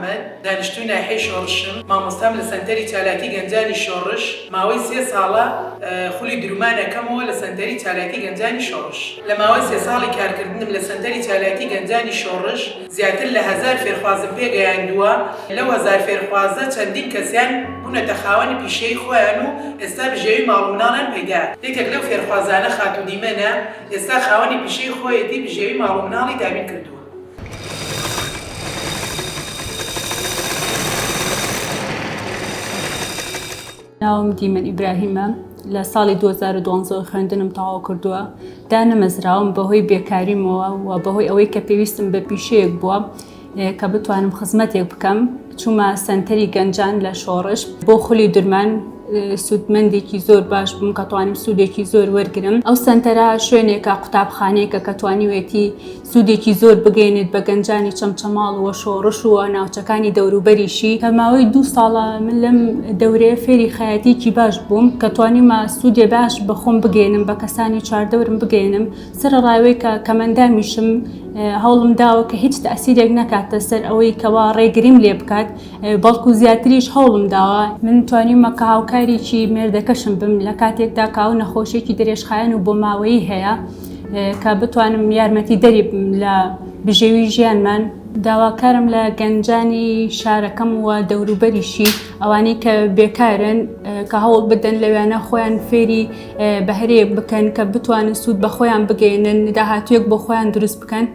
محەممەد دانیشتووی ناحیەی شۆڕشم مامۆستام لە سەنتەری چالاکی گەنجانی شۆڕش ماوەی 3 ساڵە خولی درومانەکەمەوە لە سەنتەری چالاکی گەنجانی شۆڕش لە ماوەی 3 ساڵی کارکردنم لە سەنتەری چالاکی گەنجانی شۆڕش زیاتر لە 1000 فێرخوازم پێگەیاندووە لەو 1000 فێرخوازە چەندین کەسیان بوونەتە خاوەنی پیشەی خۆیان و ئێستا بژێوی ماڵ و مناڵیان پەیدا یەکێک لەو فێرخوازانە خاتون دیمەنە ئێستا خاوەنی پیشەی خۆیەتی بژێوی ماڵ و مناڵی دابین کردووە. ناوم دیمەن ئیبراهیمە لە ساڵی 2012 خوێندنم تەواو کردووە دانەمەزراوم بەهۆی بێکاریمەوە و بەهۆی ئەوەی کە پێویستم بە پیشەیەک بووە کە بتوانم خزمەتێک بکەم چوومە سەنتەری گەنجان لە شۆڕش بۆ خولی درمان سوودمەندێکی زۆر باش بووم کە توانم سوودێکی زۆر وەرگرم ئەو سەنتەرە شوێنێکە قوتابخانەیەکە کە توانیوێتی سوودێکی زۆر بگەێنێت بە گەنجانی چەمچەماڵ و شۆڕش و ناوچەکانی دەوروبەریشی کە ماوەی 2 ساڵە من لەم دەورەیە فێری خایەتێکی باش بووم کە توانیمە سوودێ باش بە خۆم بگەێنم بە کەسانی چواردەورم بگەێنم سەرڕاوی کە کەمەندامیشم هەوڵم داوە کە هیچ تەسیرێک نەکاتە سەر ئەوەی کەوا ڕێگریم لێ بکات بەڵکو زیاتریش هەوڵم داوە من توانیمە کە هاوکاریی مێردەکەشم بم لە کاتێکدا کاو نەخۆشێکی درێژخایەن و بۆ ماوەیی هەیە کە بتوانم یارمەتی دەری لە بژێوی ژیانمان داواکارم لە گەنجانی شارەکەم و دەوروبەریشی ئەوانەی کە بێکارن کە هەوڵ بدەن لەوانە خۆیان فێری بەهرەیەک بکەن کە بتوانن سوود بە خۆیان بگەێنن داهاتوویەک بۆ خۆیان دروست بکەن